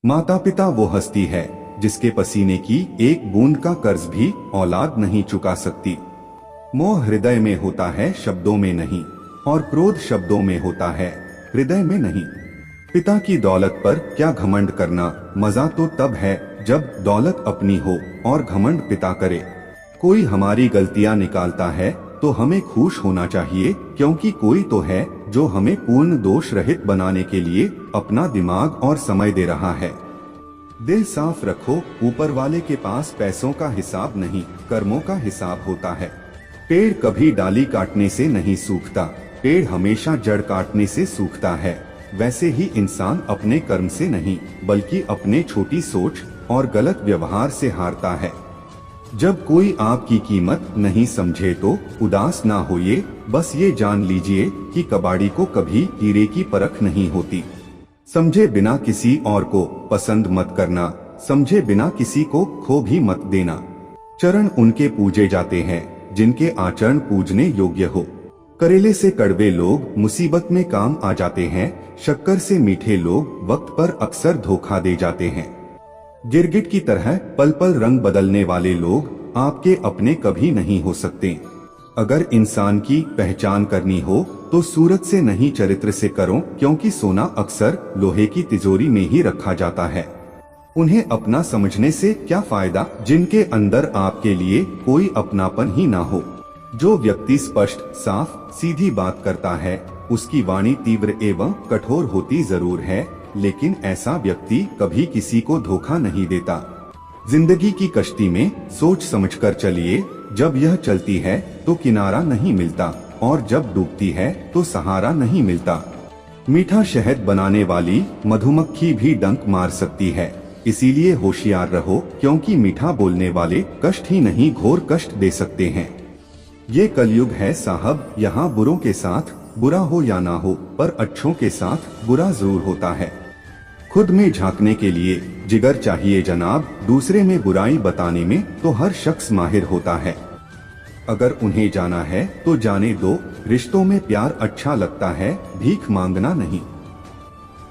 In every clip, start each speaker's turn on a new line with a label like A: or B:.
A: माता पिता वो हस्ती है जिसके पसीने की एक बूंद का कर्ज भी औलाद नहीं चुका सकती। मोह हृदय में होता है, शब्दों में नहीं, और क्रोध शब्दों में होता है, हृदय में नहीं। पिता की दौलत पर क्या घमंड करना, मजा तो तब है जब दौलत अपनी हो और घमंड पिता करे। कोई हमारी गलतियां निकालता है तो हमें खुश होना चाहिए, क्योंकि कोई तो है जो हमें पूर्ण दोष रहित बनाने के लिए अपना दिमाग और समय दे रहा है। दिल साफ रखो, ऊपर वाले के पास पैसों का हिसाब नहीं, कर्मों का हिसाब होता है। पेड़ कभी डाली काटने से नहीं सूखता, पेड़ हमेशा जड़ काटने से सूखता है। वैसे ही इंसान अपने कर्म से नहीं बल्कि अपने छोटी सोच और गलत व्यवहार से हारता है। जब कोई आपकी कीमत नहीं समझे तो उदास ना होइए, बस ये जान लीजिए कि कबाड़ी को कभी हीरे की परख नहीं होती। समझे बिना किसी और को पसंद मत करना, समझे बिना किसी को खो भी मत देना। चरण उनके पूजे जाते हैं जिनके आचरण पूजने योग्य हो। करेले से कड़वे लोग मुसीबत में काम आ जाते हैं, शक्कर से मीठे लोग वक्त पर अक्सर धोखा दे जाते हैं। गिरगिट की तरह पल पल रंग बदलने वाले लोग आपके अपने कभी नहीं हो सकते। अगर इंसान की पहचान करनी हो तो सूरत से नहीं चरित्र से करो, क्योंकि सोना अक्सर लोहे की तिजोरी में ही रखा जाता है। उन्हें अपना समझने से क्या फायदा जिनके अंदर आपके लिए कोई अपनापन ही ना हो। जो व्यक्ति स्पष्ट साफ सीधी बात करता है उसकी वाणी तीव्र एवं कठोर होती जरूर है, लेकिन ऐसा व्यक्ति कभी किसी को धोखा नहीं देता। जिंदगी की कश्ती में सोच समझकर चलिए, जब यह चलती है तो किनारा नहीं मिलता और जब डूबती है तो सहारा नहीं मिलता। मीठा शहद बनाने वाली मधुमक्खी भी डंक मार सकती है, इसीलिए होशियार रहो, क्योंकि मीठा बोलने वाले कष्ट ही नहीं घोर कष्ट दे सकते हैं। ये कलयुग है साहब, यहाँ बुरों के साथ बुरा हो या ना हो, पर अच्छों के साथ बुरा जरूर होता है। खुद में झांकने के लिए जिगर चाहिए जनाब, दूसरे में बुराई बताने में तो हर शख्स माहिर होता है। अगर उन्हें जाना है तो जाने दो, रिश्तों में प्यार अच्छा लगता है, भीख मांगना नहीं।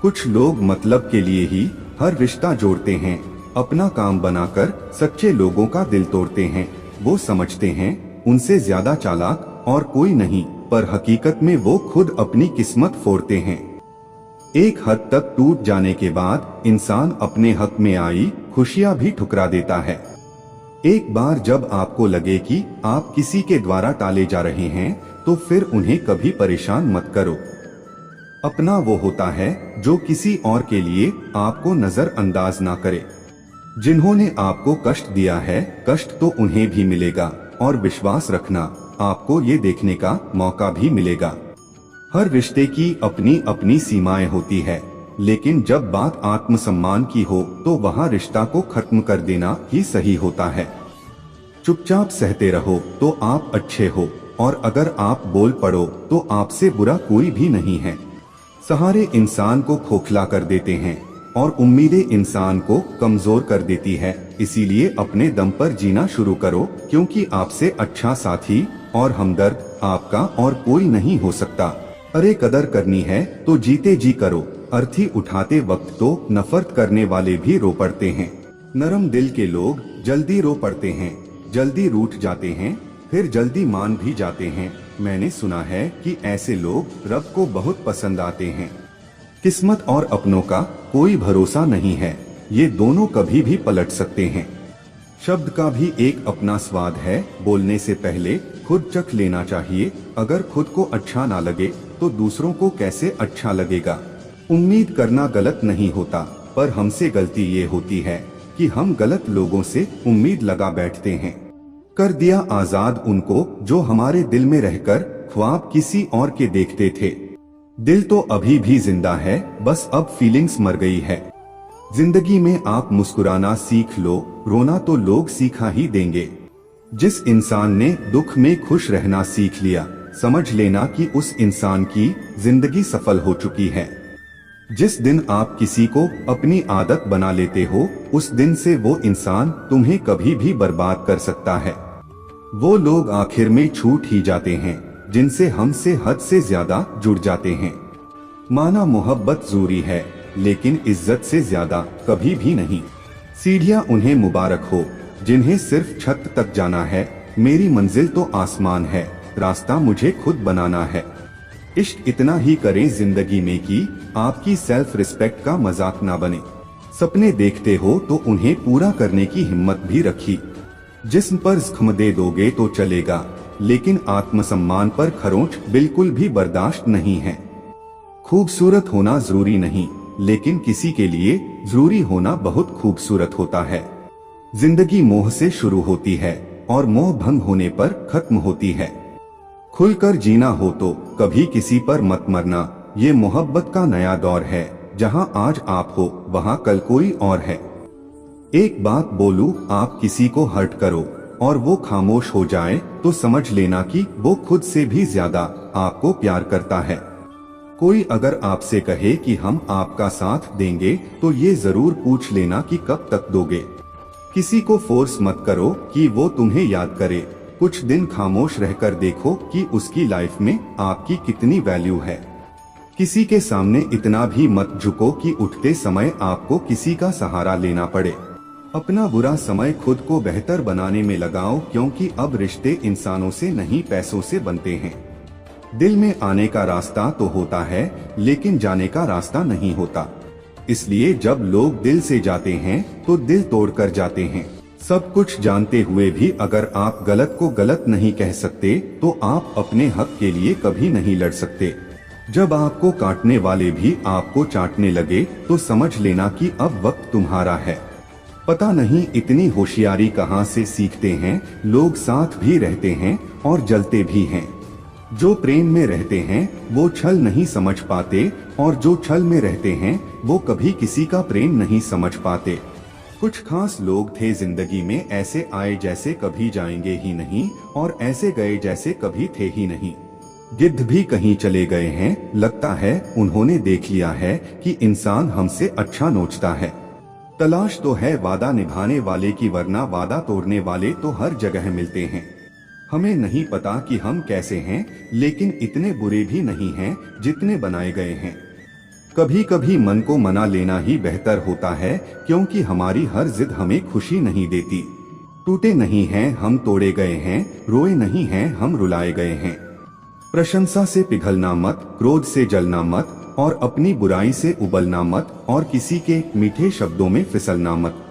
A: कुछ लोग मतलब के लिए ही हर रिश्ता जोड़ते हैं, अपना काम बनाकर सच्चे लोगों का दिल तोड़ते हैं। वो समझते हैं उनसे ज्यादा चालाक और कोई नहीं, पर हकीकत में वो खुद अपनी किस्मत फोड़ते हैं। एक हद तक टूट जाने के बाद इंसान अपने हक में आई खुशियां भी ठुकरा देता है। एक बार जब आपको लगे कि आप किसी के द्वारा टाले जा रहे हैं तो फिर उन्हें कभी परेशान मत करो। अपना वो होता है जो किसी और के लिए आपको नजरअंदाज ना करे। जिन्होंने आपको कष्ट दिया है, कष्ट तो उन्हें भी मिलेगा, और विश्वास रखना आपको ये देखने का मौका भी मिलेगा। हर रिश्ते की अपनी अपनी सीमाएं होती है, लेकिन जब बात आत्मसम्मान की हो तो वहाँ रिश्ता को खत्म कर देना ही सही होता है। चुपचाप सहते रहो तो आप अच्छे हो, और अगर आप बोल पड़ो तो आपसे बुरा कोई भी नहीं है। सहारे इंसान को खोखला कर देते हैं और उम्मीदें इंसान को कमजोर कर देती है। इसीलिए अपने दम पर जीना शुरू करो, क्योंकि आपसे अच्छा साथी और हमदर्द आपका और कोई नहीं हो सकता। अरे कदर करनी है तो जीते जी करो, अर्थी उठाते वक्त तो नफरत करने वाले भी रो पड़ते हैं। नरम दिल के लोग जल्दी रो पड़ते हैं, जल्दी रूठ जाते हैं, फिर जल्दी मान भी जाते हैं। मैंने सुना है कि ऐसे लोग रब को बहुत पसंद आते हैं। किस्मत और अपनों का कोई भरोसा नहीं है, ये दोनों कभी भी पलट सकते हैं। शब्द का भी एक अपना स्वाद है, बोलने से पहले खुद चख लेना चाहिए। अगर खुद को अच्छा ना लगे तो दूसरों को कैसे अच्छा लगेगा। उम्मीद करना गलत नहीं होता, पर हमसे गलती ये होती है कि हम गलत लोगों से उम्मीद लगा बैठते हैं। कर दिया आजाद उनको जो हमारे दिल में रहकर ख्वाब किसी और के देखते थे। दिल तो अभी भी जिंदा है, बस अब फीलिंग्स मर गई है। जिंदगी में आप मुस्कुराना सीख लो, रोना तो लोग सिखा ही देंगे। जिस इंसान ने दुख में खुश रहना सीख लिया, समझ लेना कि उस इंसान की जिंदगी सफल हो चुकी है। जिस दिन आप किसी को अपनी आदत बना लेते हो, उस दिन से वो इंसान तुम्हें कभी भी बर्बाद कर सकता है। वो लोग आखिर में छूट ही जाते हैं जिनसे हमसे हद से ज्यादा जुड़ जाते हैं। माना मोहब्बत जरूरी है, लेकिन इज्जत से ज्यादा कभी भी नहीं। सीढ़ियाँ उन्हें मुबारक हो जिन्हें सिर्फ छत तक जाना है, मेरी मंजिल तो आसमान है, रास्ता मुझे खुद बनाना है। इश्क इतना ही करे जिंदगी में कि आपकी सेल्फ रिस्पेक्ट का मजाक ना बने। सपने देखते हो तो उन्हें पूरा करने की हिम्मत भी रखी। जिस्म पर जख्म दे दोगे तो चलेगा, लेकिन आत्मसम्मान पर खरोंच बिल्कुल भी बर्दाश्त नहीं है। खूबसूरत होना जरूरी नहीं, लेकिन किसी के लिए जरूरी होना बहुत खूबसूरत होता है। जिंदगी मोह से शुरू होती है और मोह भंग होने पर खत्म होती है। खुलकर जीना हो तो कभी किसी पर मत मरना, ये मोहब्बत का नया दौर है, जहां आज आप हो वहां कल कोई और है। एक बात बोलूं, आप किसी को हर्ट करो और वो खामोश हो जाए तो समझ लेना कि वो खुद से भी ज्यादा आपको प्यार करता है। कोई अगर आपसे कहे कि हम आपका साथ देंगे तो ये जरूर पूछ लेना कि कब तक दोगे। किसी को फोर्स मत करो कि वो तुम्हें याद करे, कुछ दिन खामोश रहकर देखो कि उसकी लाइफ में आपकी कितनी वैल्यू है। किसी के सामने इतना भी मत झुको कि उठते समय आपको किसी का सहारा लेना पड़े। अपना बुरा समय खुद को बेहतर बनाने में लगाओ, क्योंकि अब रिश्ते इंसानों से नहीं पैसों से बनते हैं। दिल में आने का रास्ता तो होता है, लेकिन जाने का रास्ता नहीं होता। इसलिए जब लोग दिल से जाते हैं तो दिल तोड़कर जाते हैं। सब कुछ जानते हुए भी अगर आप गलत को गलत नहीं कह सकते तो आप अपने हक के लिए कभी नहीं लड़ सकते। जब आपको काटने वाले भी आपको चाटने लगे तो समझ लेना कि अब वक्त तुम्हारा है। पता नहीं इतनी होशियारी कहाँ से सीखते हैं, लोग साथ भी रहते हैं और जलते भी हैं। जो प्रेम में रहते हैं वो छल नहीं समझ पाते, और जो छल में रहते हैं वो कभी किसी का प्रेम नहीं समझ पाते। कुछ खास लोग थे जिंदगी में, ऐसे आए जैसे कभी जाएंगे ही नहीं, और ऐसे गए जैसे कभी थे ही नहीं। गिद्ध भी कहीं चले गए हैं, लगता है उन्होंने देख लिया है कि इंसान हमसे अच्छा नोचता है। तलाश तो है वादा निभाने वाले की, वरना वादा तोड़ने वाले तो हर जगह मिलते हैं। हमें नहीं पता कि हम कैसे हैं, लेकिन इतने बुरे भी नहीं हैं जितने बनाए गए हैं। कभी कभी मन को मना लेना ही बेहतर होता है, क्योंकि हमारी हर जिद हमें खुशी नहीं देती। टूटे नहीं हैं हम, तोड़े गए हैं, रोए नहीं हैं हम, रुलाए गए हैं। प्रशंसा से पिघलना मत, क्रोध से जलना मत, और अपनी बुराई से उबलना मत, और किसी के मीठे शब्दों में फिसलना मत।